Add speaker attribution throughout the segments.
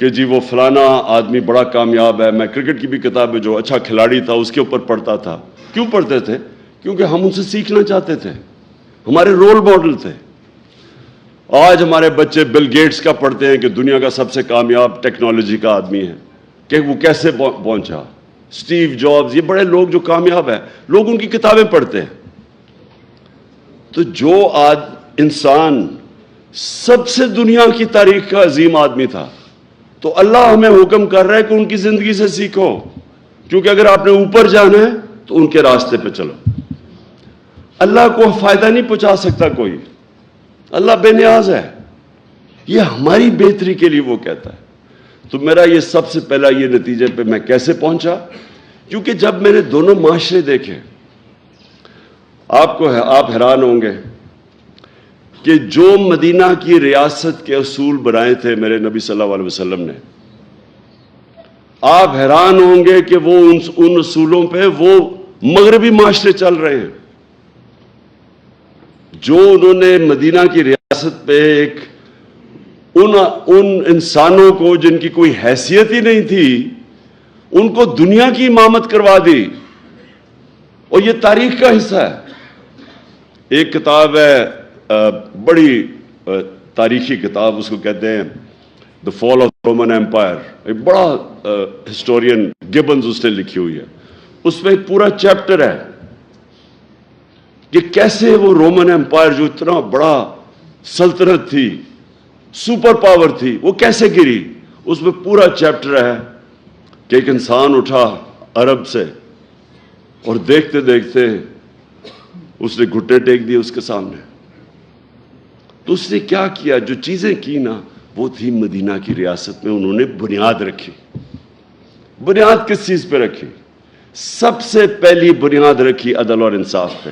Speaker 1: کہ جی وہ فلانا آدمی بڑا کامیاب ہے. میں کرکٹ کی بھی کتاب ہے جو اچھا کھلاڑی تھا اس کے اوپر پڑھتا تھا. کیوں پڑھتے تھے؟ کیونکہ ہم ان سے سیکھنا چاہتے تھے, ہمارے رول ماڈل تھے. آج ہمارے بچے بل گیٹس کا پڑھتے ہیں کہ دنیا کا سب سے کامیاب ٹیکنالوجی کا آدمی ہے, کہ وہ کیسے پہنچا. اسٹیو جابز, یہ بڑے لوگ جو کامیاب ہیں, لوگ ان کی کتابیں پڑھتے ہیں. تو جو انسان سب سے دنیا کی تاریخ کا عظیم آدمی تھا, تو اللہ ہمیں حکم کر رہا ہے کہ ان کی زندگی سے سیکھو, کیونکہ اگر آپ نے اوپر جانا ہے تو ان کے راستے پہ چلو. اللہ کو فائدہ نہیں پہنچا سکتا کوئی, اللہ بے نیاز ہے. یہ ہماری بہتری کے لیے وہ کہتا ہے. تو میرا یہ سب سے پہلا یہ نتیجے پہ میں کیسے پہنچا, کیونکہ جب میں نے دونوں معاشرے دیکھے, آپ حیران ہوں گے کہ جو مدینہ کی ریاست کے اصول بنائے تھے میرے نبی صلی اللہ علیہ وسلم نے, آپ حیران ہوں گے کہ وہ ان اصولوں پہ وہ مغربی معاشرے چل رہے ہیں. جو انہوں نے مدینہ کی ریاست پہ ایک ان انسانوں کو جن کی کوئی حیثیت ہی نہیں تھی, ان کو دنیا کی امامت کروا دی. اور یہ تاریخ کا حصہ ہے. ایک کتاب ہے بڑی تاریخی کتاب, اس کو کہتے ہیں دا فال آف رومن ایمپائر. ایک بڑا ہسٹورین گبنز اس نے لکھی ہوئی ہے. اس میں ایک پورا چیپٹر ہے کہ کیسے وہ رومن ایمپائر جو اتنا بڑا سلطنت تھی, سپر پاور تھی, وہ کیسے گری. اس میں پورا چیپٹر ہے کہ ایک انسان اٹھا عرب سے اور دیکھتے دیکھتے اس نے گھٹنے ٹیک دیے اس کے سامنے. تو اس نے کیا کیا, جو چیزیں کی نا وہ تھی مدینہ کی ریاست میں انہوں نے بنیاد رکھی. بنیاد کس چیز پہ رکھی؟ سب سے پہلی بنیاد رکھی عدل اور انصاف پہ.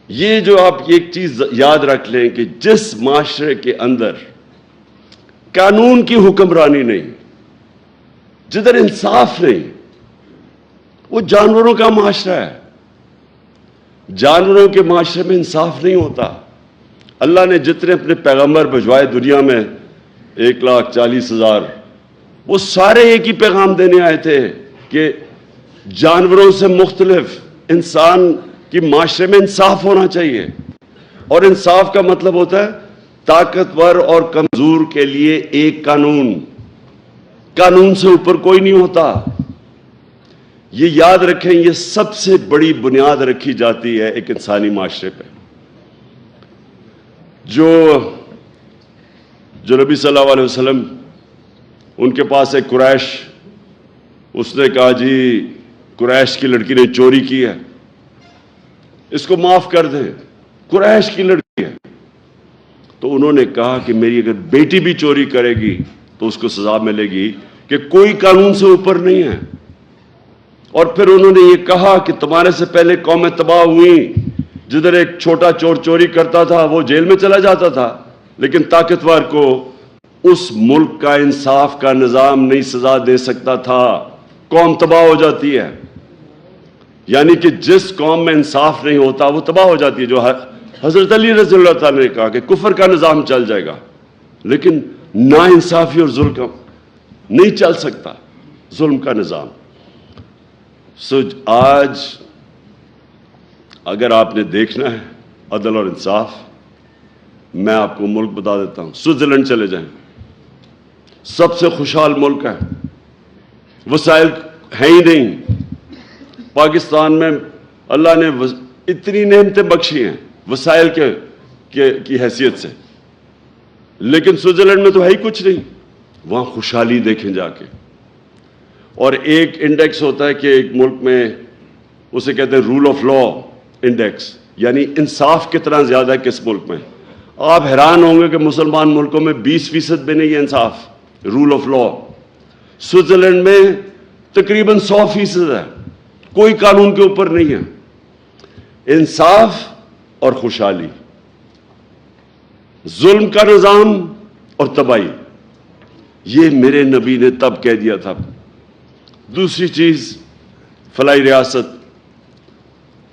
Speaker 1: یہ جو آپ ایک چیز یاد رکھ لیں کہ جس معاشرے کے اندر قانون کی حکمرانی نہیں, جدھر انصاف نہیں, وہ جانوروں کا معاشرہ ہے. جانوروں کے معاشرے میں انصاف نہیں ہوتا. اللہ نے جتنے اپنے پیغمبر بھجوائے دنیا میں 1,40,000, وہ سارے ایک ہی پیغام دینے آئے تھے کہ جانوروں سے مختلف انسان کی معاشرے میں انصاف ہونا چاہیے. اور انصاف کا مطلب ہوتا ہے طاقتور اور کمزور کے لیے ایک قانون, قانون سے اوپر کوئی نہیں ہوتا. یہ یاد رکھیں, یہ سب سے بڑی بنیاد رکھی جاتی ہے ایک انسانی معاشرے پہ. جو نبی صلی اللہ علیہ وسلم, ان کے پاس ایک قریش, اس نے کہا جی قریش کی لڑکی نے چوری کی ہے, اس کو معاف کر دیں, قریش کی لڑکی ہے. تو انہوں نے کہا کہ میری اگر بیٹی بھی چوری کرے گی تو اس کو سزا ملے گی, کہ کوئی قانون سے اوپر نہیں ہے. اور پھر انہوں نے یہ کہا کہ تمہارے سے پہلے قومیں تباہ ہوئیں, جدھر ایک چھوٹا چور چوری کرتا تھا وہ جیل میں چلا جاتا تھا, لیکن طاقتور کو اس ملک کا انصاف کا نظام نہیں سزا دے سکتا تھا, قوم تباہ ہو جاتی ہے. یعنی کہ جس قوم میں انصاف نہیں ہوتا وہ تباہ ہو جاتی ہے. جو حضرت علی رضی اللہ تعالیٰ نے کہا کہ کفر کا نظام چل جائے گا, لیکن نا انصافی اور ظلم نہیں چل سکتا, ظلم کا نظام. آج اگر آپ نے دیکھنا ہے عدل اور انصاف, میں آپ کو ملک بتا دیتا ہوں. سوئٹزرلینڈ چلے جائیں, سب سے خوشحال ملک ہے, وسائل ہیں ہی نہیں. پاکستان میں اللہ نے اتنی نعمتیں بخشی ہیں وسائل کی حیثیت سے, لیکن سوئٹزرلینڈ میں تو ہے ہی کچھ نہیں. وہاں خوشحالی دیکھیں جا کے. اور ایک انڈیکس ہوتا ہے کہ ایک ملک میں, اسے کہتے ہیں رول آف لا انڈیکس, یعنی انصاف کتنا زیادہ ہے کس ملک میں. آپ حیران ہوں گے کہ مسلمان ملکوں میں 20% بھی نہیں ہے انصاف, رول آف لا. سوئٹزرلینڈ میں تقریباً 100% ہے, کوئی قانون کے اوپر نہیں ہے. انصاف اور خوشحالی, ظلم کا نظام اور تباہی, یہ میرے نبی نے تب کہہ دیا تھا. دوسری چیز, فلاحی ریاست.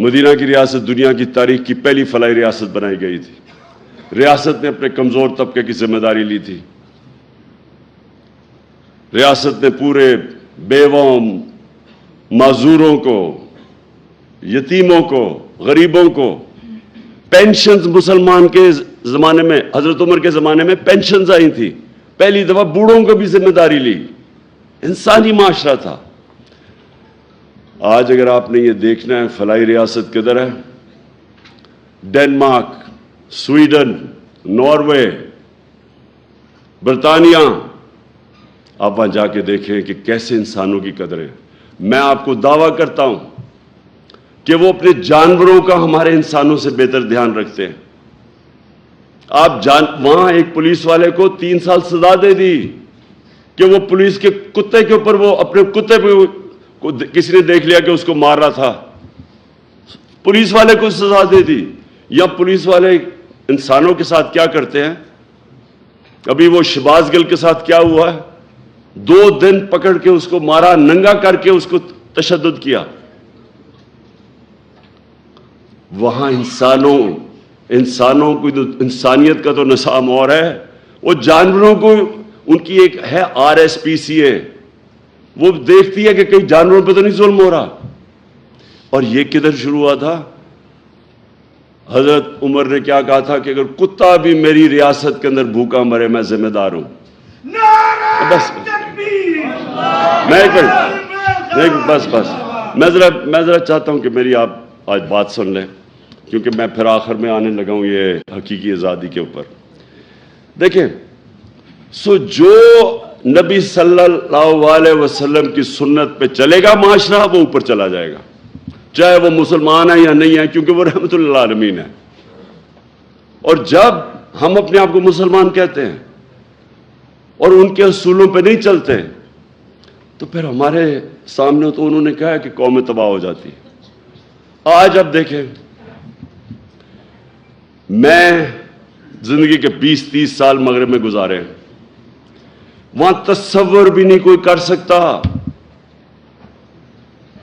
Speaker 1: مدینہ کی ریاست دنیا کی تاریخ کی پہلی فلاحی ریاست بنائی گئی تھی. ریاست نے اپنے کمزور طبقے کی ذمہ داری لی تھی. ریاست نے پورے بیواؤں، معذوروں کو، یتیموں کو، غریبوں کو پینشنز، مسلمان کے زمانے میں، حضرت عمر کے زمانے میں پینشنز آئی تھی، پہلی دفعہ بوڑھوں کو بھی ذمہ داری لی، انسانی معاشرہ تھا۔ آج اگر آپ نے یہ دیکھنا ہے فلاحی ریاست کدھر ہے، ڈنمارک، سویڈن، ناروے، برطانیہ، آپ وہاں جا کے دیکھیں کہ کیسے انسانوں کی قدر ہے۔ میں آپ کو دعویٰ کرتا ہوں کہ وہ اپنے جانوروں کا ہمارے انسانوں سے بہتر دھیان رکھتے ہیں۔ وہاں ایک پولیس والے کو 3 سال سزا دے دی کہ وہ پولیس کے کتے کے اوپر، وہ اپنے کتے پہ کسی نے دیکھ لیا کہ اس کو مار رہا تھا، پولیس والے کو سزا دے دی۔ یا پولیس والے انسانوں کے ساتھ کیا کرتے ہیں؟ ابھی وہ شہباز گل کے ساتھ کیا ہوا ہے؟ 2 دن پکڑ کے اس کو مارا، ننگا کر کے اس کو تشدد کیا۔ وہاں انسانوں کو، انسانیت کا تو نظام اور ہے، وہ جانوروں کو، ان کی ایک ہے RSPCA، وہ دیکھتی ہے کہ کئی جانوروں پہ تو نہیں ظلم ہو رہا۔ اور یہ کدھر شروع ہوا تھا؟ حضرت عمر نے کیا کہا تھا کہ اگر کتا بھی میری ریاست کے اندر بھوکا مرے میں ذمہ دار ہوں۔ بس میں ذرا چاہتا ہوں کہ میری آپ آج بات سن لیں، کیونکہ میں پھر آخر میں آنے لگا ہوں یہ حقیقی آزادی کے اوپر۔ دیکھیں، جو نبی صلی اللہ علیہ وسلم کی سنت پہ چلے گا معاشرہ، وہ اوپر چلا جائے گا، چاہے وہ مسلمان ہے یا نہیں ہے، کیونکہ وہ رحمت للعالمین ہے۔ اور جب ہم اپنے آپ کو مسلمان کہتے ہیں اور ان کے اصولوں پہ نہیں چلتے تو پھر ہمارے سامنے تو انہوں نے کہا ہے کہ قومیں تباہ ہو جاتی۔ آج اب دیکھیں، میں زندگی کے 20-30 سال مغرب میں گزارے، وہاں تصور بھی نہیں کوئی کر سکتا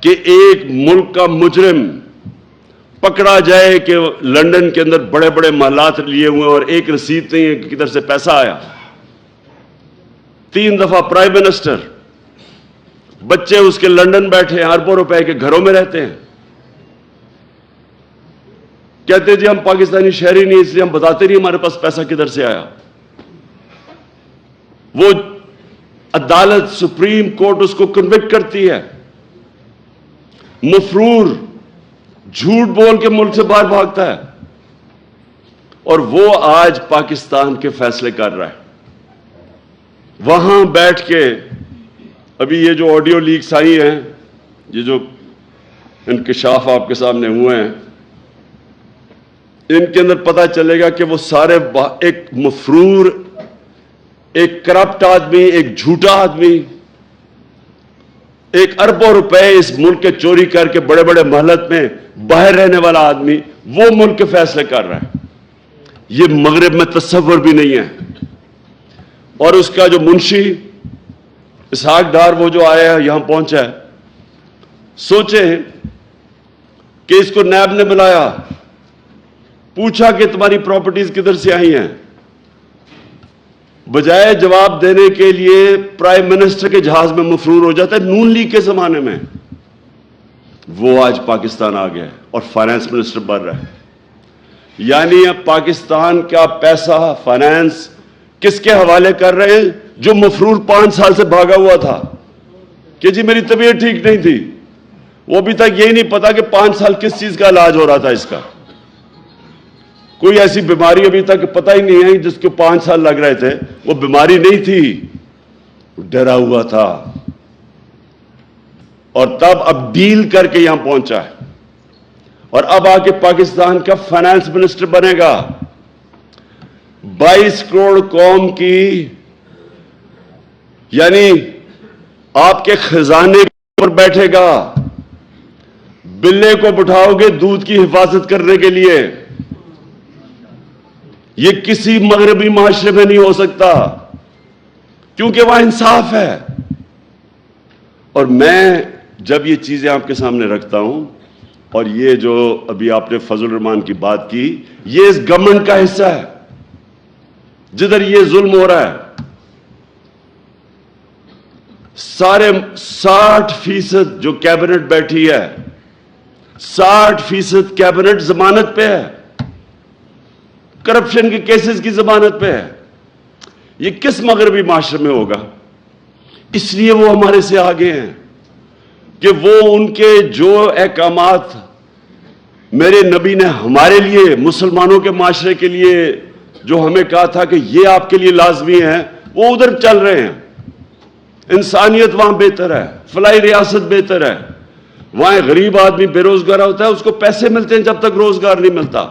Speaker 1: کہ ایک ملک کا مجرم پکڑا جائے کہ لندن کے اندر بڑے بڑے محلات لیے ہوئے اور ایک رسید نہیں ہے کہ کدھر سے پیسہ آیا۔ 3 دفعہ پرائم منسٹر، بچے اس کے لندن بیٹھے ہیں، اربوں روپے کے گھروں میں رہتے ہیں، کہتے جی ہم پاکستانی شہری نہیں، اس لیے ہم بتاتے نہیں ہمارے پاس پیسہ کدھر سے آیا۔ وہ عدالت، سپریم کورٹ اس کو کنوکٹ کرتی ہے، مفرور جھوٹ بول کے ملک سے باہر بھاگتا ہے، اور وہ آج پاکستان کے فیصلے کر رہا ہے۔ وہاں بیٹھ کے ابھی یہ جو آڈیو لیکس آئی ہیں، یہ جو انکشاف آپ کے سامنے ہوئے ہیں، ان کے اندر پتہ چلے گا کہ وہ سارے ایک مفرور، ایک کرپٹ آدمی، ایک جھوٹا آدمی، ایک اربوں روپے اس ملک کے چوری کر کے بڑے بڑے محلت میں باہر رہنے والا آدمی، وہ ملک کے فیصلے کر رہا ہے۔ یہ مغرب میں تصور بھی نہیں ہے۔ اور اس کا جو منشی اسحاق ڈار، وہ جو آیا ہے، یہاں پہنچا ہے، سوچیں کہ اس کو نیب نے بلایا، پوچھا کہ تمہاری پراپرٹیز کدھر سے آئی ہیں، بجائے جواب دینے کے لیے پرائم منسٹر کے جہاز میں مفرور ہو جاتا ہے۔ نون لیگ کے زمانے میں وہ آج پاکستان آ گیا ہے اور فائنانس منسٹر بن رہا ہے۔ یعنی اب پاکستان کا پیسہ، فائنانس کس کے حوالے کر رہے ہیں؟ جو مفرور 5 سال سے بھاگا ہوا تھا کہ جی میری طبیعت ٹھیک نہیں تھی، وہ ابھی تک یہی نہیں پتا کہ 5 سال کس چیز کا علاج ہو رہا تھا، اس کا کوئی ایسی بیماری ابھی تک پتہ ہی نہیں ہے جس کو 5 سال لگ رہے تھے، وہ بیماری نہیں تھی، ڈرا ہوا تھا، اور تب اب ڈیل کر کے یہاں پہنچا ہے، اور اب آ کے پاکستان کا فائنانس منسٹر بنے گا۔ 22 کروڑ قوم کی، یعنی آپ کے خزانے پر بیٹھے گا، بلے کو بٹھاؤ گے دودھ کی حفاظت کرنے کے لیے۔ یہ کسی مغربی معاشرے میں نہیں ہو سکتا، کیونکہ وہاں انصاف ہے۔ اور میں جب یہ چیزیں آپ کے سامنے رکھتا ہوں، اور یہ جو ابھی آپ نے فضل الرحمان کی بات کی، یہ اس گورنمنٹ کا حصہ ہے جدھر یہ ظلم ہو رہا ہے۔ سارے 60% جو کیبنٹ بیٹھی ہے 60% کیبنٹ ضمانت پہ ہے, کرپشن کے کیسز کی ضمانت پہ ہے. یہ کس مغربی معاشرے میں ہوگا؟ اس لیے وہ ہمارے سے آگے ہیں کہ وہ ان کے جو احکامات میرے نبی نے ہمارے لیے مسلمانوں کے معاشرے کے لیے جو ہمیں کہا تھا کہ یہ آپ کے لیے لازمی ہیں, وہ ادھر چل رہے ہیں. انسانیت وہاں بہتر ہے, فلاحی ریاست بہتر ہے. وہاں غریب آدمی بے روزگار ہوتا ہے, اس کو پیسے ملتے ہیں جب تک روزگار نہیں ملتا.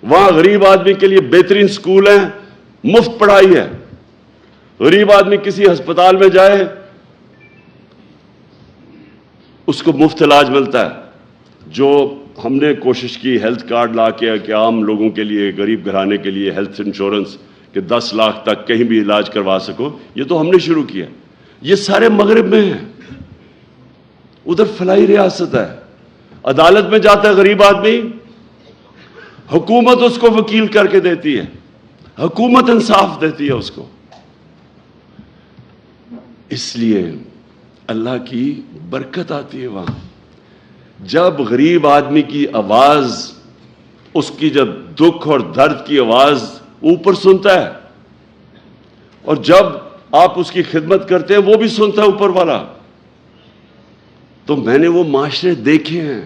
Speaker 1: وہاں غریب آدمی کے لیے بہترین سکول ہیں, مفت پڑھائی ہے. غریب آدمی کسی ہسپتال میں جائے اس کو مفت علاج ملتا ہے. جو ہم نے کوشش کی ہیلتھ کارڈ لا کے کہ عام لوگوں کے لیے, غریب گھرانے کے لیے ہیلتھ انشورنس کہ 10 لاکھ تک کہیں بھی علاج کروا سکو, یہ تو ہم نے شروع کیا. یہ سارے مغرب میں ہیں. ادھر فلاحی ریاست ہے, عدالت میں جاتا ہے غریب آدمی, حکومت اس کو وکیل کر کے دیتی ہے, حکومت انصاف دیتی ہے اس کو. اس لیے اللہ کی برکت آتی ہے وہاں. جب غریب آدمی کی آواز, اس کی جب دکھ اور درد کی آواز اوپر سنتا ہے, اور جب آپ اس کی خدمت کرتے ہیں وہ بھی سنتا ہے اوپر والا. تو میں نے وہ معاشرے دیکھے ہیں.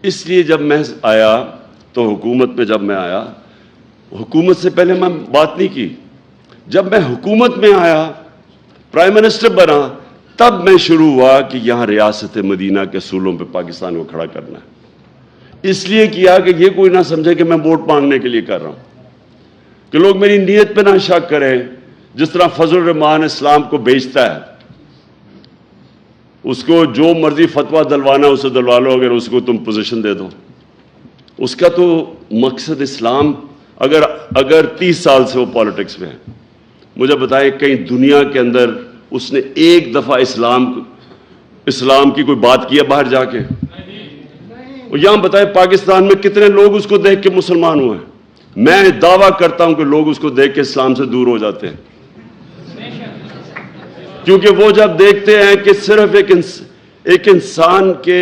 Speaker 1: اس لیے جب میں آیا تو حکومت میں جب میں آیا, حکومت سے پہلے میں بات نہیں کی. جب میں حکومت میں آیا, پرائم منسٹر بنا, تب میں شروع ہوا کہ یہاں ریاست مدینہ کے اصولوں پہ پاکستان کو کھڑا کرنا ہے. اس لیے کیا کہ یہ کوئی نہ سمجھے کہ میں ووٹ مانگنے کے لیے کر رہا ہوں, کہ لوگ میری نیت پہ نہ شک کریں. جس طرح فضل الرحمان اسلام کو بیچتا ہے, اس کو جو مرضی فتویٰ دلوانا اسے دلوا لو, اگر اس کو تم پوزیشن دے دو. اس کا تو مقصد اسلام, اگر 30 سال سے وہ پالیٹکس میں ہے, مجھے بتائیں کہیں دنیا کے اندر اس نے ایک دفعہ اسلام کی کوئی بات کی ہے باہر جا کے؟ اور یہاں بتائیں پاکستان میں کتنے لوگ اس کو دیکھ کے مسلمان ہوئے ہیں؟ میں دعویٰ کرتا ہوں کہ لوگ اس کو دیکھ کے اسلام سے دور ہو جاتے ہیں, کیونکہ وہ جب دیکھتے ہیں کہ صرف ایک انسان کے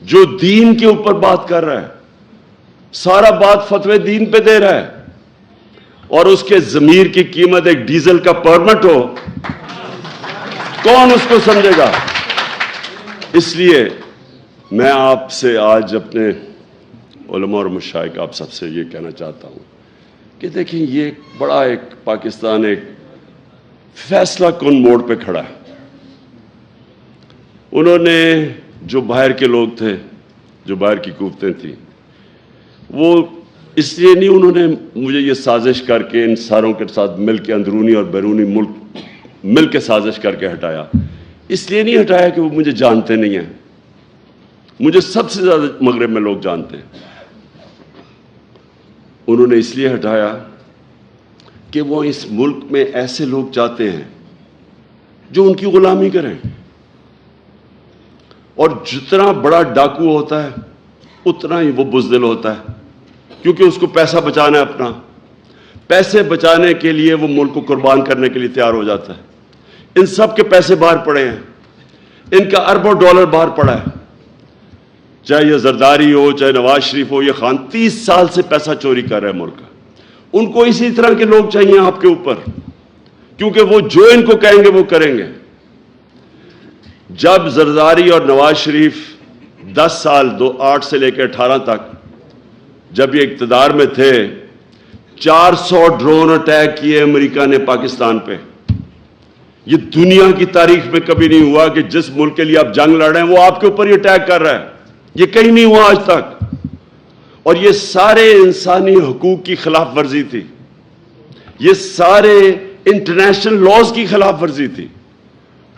Speaker 1: جو دین کے اوپر بات کر رہا ہے, سارا بات فتوی دین پہ دے رہا ہے, اور اس کے ضمیر کی قیمت ایک ڈیزل کا پرمٹ ہو, کون اس کو سمجھے گا؟ اس لیے میں آپ سے آج اپنے علماء اور مشائخ آپ سب سے یہ کہنا چاہتا ہوں کہ دیکھیں یہ ایک پاکستان ایک فیصلہ کن موڑ پہ کھڑا ہے. انہوں نے جو باہر کے لوگ تھے, جو باہر کی قوتیں تھیں, وہ اس لیے نہیں انہوں نے مجھے یہ سازش کر کے ان ساروں کے ساتھ مل کے اندرونی اور بیرونی ملک مل کے سازش کر کے ہٹایا. اس لیے نہیں ہٹایا کہ وہ مجھے جانتے نہیں ہیں. مجھے سب سے زیادہ مغرب میں لوگ جانتے ہیں. انہوں نے اس لیے ہٹایا کہ وہ اس ملک میں ایسے لوگ چاہتے ہیں جو ان کی غلامی کریں, اور جتنا بڑا ڈاکو ہوتا ہے اتنا ہی وہ بزدل ہوتا ہے, کیونکہ اس کو پیسہ بچانا ہے اپنا. پیسے بچانے کے لیے وہ ملک کو قربان کرنے کے لیے تیار ہو جاتا ہے. ان سب کے پیسے باہر پڑے ہیں, ان کا اربوں ڈالر باہر پڑا ہے, چاہے یہ زرداری ہو, چاہے نواز شریف ہو, یہ خان 30 سال سے پیسہ چوری کر رہے ہیں ملک کا. ان کو اسی طرح کے لوگ چاہیے آپ کے اوپر, کیونکہ وہ جو ان کو کہیں گے وہ کریں گے. جب زرداری اور نواز شریف 10 سال 8 سے لے کے 18 تک جب یہ اقتدار میں تھے, 400 ڈرون اٹیک کیے امریکہ نے پاکستان پہ. یہ دنیا کی تاریخ میں کبھی نہیں ہوا کہ جس ملک کے لیے آپ جنگ لڑ رہے ہیں وہ آپ کے اوپر ہی اٹیک کر رہا ہے. یہ کہیں نہیں ہوا آج تک. اور یہ سارے انسانی حقوق کی خلاف ورزی تھی, یہ سارے انٹرنیشنل لاز کی خلاف ورزی تھی.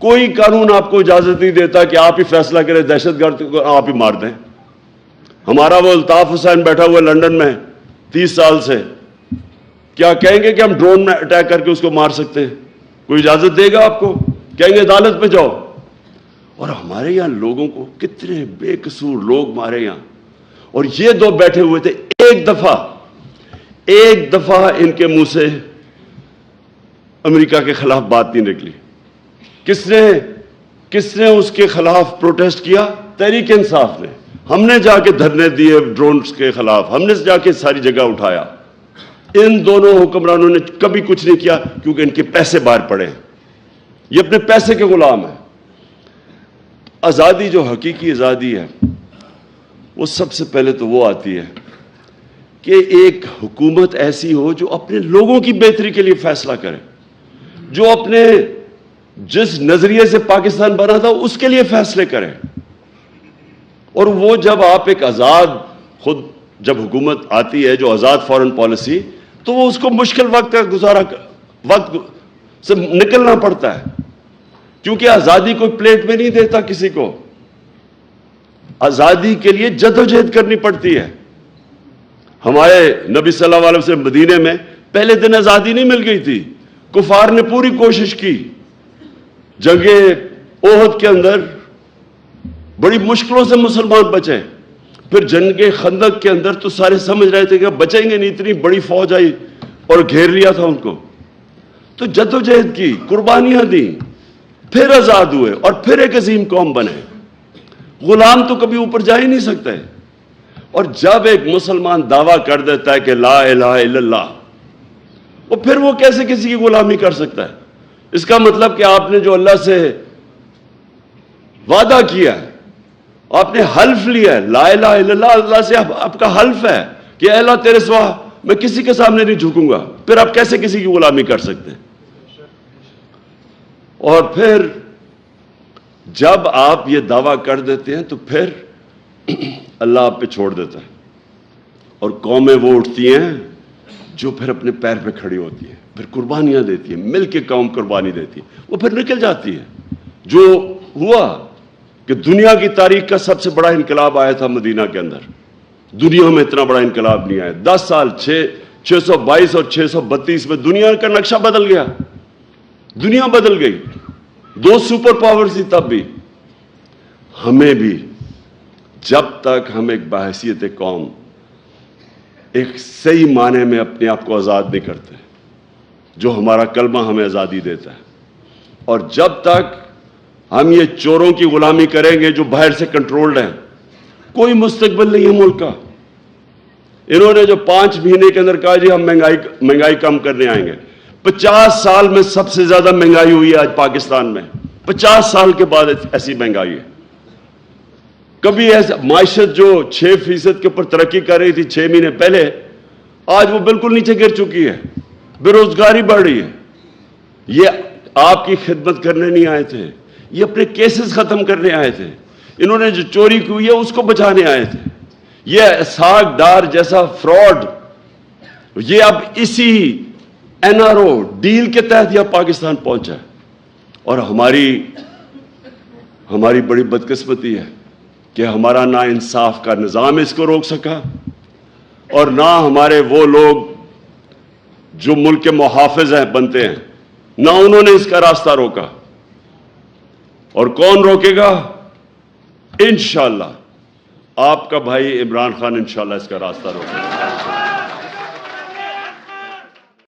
Speaker 1: کوئی قانون آپ کو اجازت نہیں دیتا کہ آپ ہی فیصلہ کریں دہشت گرد کو آپ ہی مار دیں. ہمارا وہ الطاف حسین بیٹھا ہوا لنڈن میں 30 سال سے, کیا کہیں گے کہ ہم ڈرون میں اٹیک کر کے اس کو مار سکتے ہیں؟ کوئی اجازت دے گا آپ کو؟ کہیں گے عدالت میں جاؤ. اور ہمارے یہاں لوگوں کو کتنے بے قصور لوگ مارے یہاں. اور یہ دو بیٹھے ہوئے تھے, ایک دفعہ ان کے منہ سے امریکہ کے خلاف بات نہیں نکلی. کس نے اس کے خلاف پروٹیسٹ کیا؟ تحریک انصاف نے. ہم نے جا کے دھرنے دیے ڈرونز کے خلاف، ہم نے جا کے ساری جگہ اٹھایا. ان دونوں حکمرانوں نے کبھی کچھ نہیں کیا کیونکہ ان کے پیسے باہر پڑے ہیں، یہ اپنے پیسے کے غلام ہیں. آزادی جو حقیقی آزادی ہے وہ سب سے پہلے تو وہ آتی ہے کہ ایک حکومت ایسی ہو جو اپنے لوگوں کی بہتری کے لیے فیصلہ کرے، جو اپنے جس نظریے سے پاکستان بنا تھا اس کے لیے فیصلے کرے. اور وہ جب آپ ایک آزاد خود جب حکومت آتی ہے جو آزاد فارن پالیسی، تو وہ اس کو مشکل وقت سے نکلنا پڑتا ہے، کیونکہ آزادی کوئی پلیٹ میں نہیں دیتا کسی کو. آزادی کے لیے جدوجہد کرنی پڑتی ہے. ہمارے نبی صلی اللہ علیہ وسلم مدینے میں پہلے دن آزادی نہیں مل گئی تھی، کفار نے پوری کوشش کی. جنگ احد کے اندر بڑی مشکلوں سے مسلمان بچے. پھر جنگ خندق کے اندر تو سارے سمجھ رہے تھے کہ بچیں گے نہیں، اتنی بڑی فوج آئی اور گھیر لیا تھا ان کو. تو جدوجہد کی، قربانیاں دیں، پھر آزاد ہوئے اور پھر ایک عظیم قوم بنے. غلام تو کبھی اوپر جا ہی نہیں سکتے. اور جب ایک مسلمان دعویٰ کر دیتا ہے کہ لا الہ الا اللہ، اور پھر وہ کیسے کسی کی غلامی کر سکتا ہے؟ اس کا مطلب کہ آپ نے جو اللہ سے وعدہ کیا ہے، آپ نے حلف لیا ہے، لا الہ الا اللہ، اللہ سے آپ کا حلف ہے کہ اے اللہ تیرے سوا میں کسی کے سامنے نہیں جھکوں گا، پھر آپ کیسے کسی کی غلامی کر سکتے ہیں؟ اور پھر جب آپ یہ دعویٰ کر دیتے ہیں تو پھر اللہ آپ پہ چھوڑ دیتا ہے، اور قومیں وہ اٹھتی ہیں جو پھر اپنے پیر پہ کھڑی ہوتی ہیں، پھر قربانیاں دیتی ہیں، مل کے قوم قربانی دیتی ہے، وہ پھر نکل جاتی ہے. جو ہوا کہ دنیا کی تاریخ کا سب سے بڑا انقلاب آیا تھا مدینہ کے اندر. دنیا میں اتنا بڑا انقلاب نہیں آیا. 10 سال 622 اور 632 میں دنیا کا نقشہ بدل گیا، دنیا بدل گئی. 2 سپر پاور تھی تب بھی. ہمیں بھی جب تک ہم ایک بحیثیت قوم ایک صحیح معنی میں اپنے آپ کو آزاد نہیں کرتے، جو ہمارا کلمہ ہمیں آزادی دیتا ہے، اور جب تک ہم یہ چوروں کی غلامی کریں گے جو باہر سے کنٹرولڈ ہیں، کوئی مستقبل نہیں ہے ملک کا. انہوں نے جو 5 مہینے کے اندر کہا جی ہم مہنگائی کم کرنے آئیں گے. 50 سال میں سب سے زیادہ مہنگائی ہوئی ہے آج پاکستان میں. 50 سال کے بعد ایسی مہنگائی ہے. کبھی ایسا معیشت جو 6% کے اوپر ترقی کر رہی تھی 6 مہینے پہلے، آج وہ بالکل نیچے گر چکی ہے. بے روزگاری بڑھ رہی ہے. یہ آپ کی خدمت کرنے نہیں آئے تھے، یہ اپنے کیسز ختم کرنے آئے تھے. انہوں نے جو چوری کی ہوئی ہے اس کو بچانے آئے تھے. یہ اسحاق ڈار جیسا فراڈ، یہ اب اسی NRO ڈیل کے تحت یہ پاکستان پہنچا ہے. اور ہماری بڑی بدقسمتی ہے کہ ہمارا نا انصاف کا نظام اس کو روک سکا، اور نہ ہمارے وہ لوگ جو ملک کے محافظ ہیں بنتے ہیں، نہ انہوں نے اس کا راستہ روکا. اور کون روکے گا؟ انشاءاللہ آپ کا بھائی عمران خان انشاءاللہ اس کا راستہ روکے گا.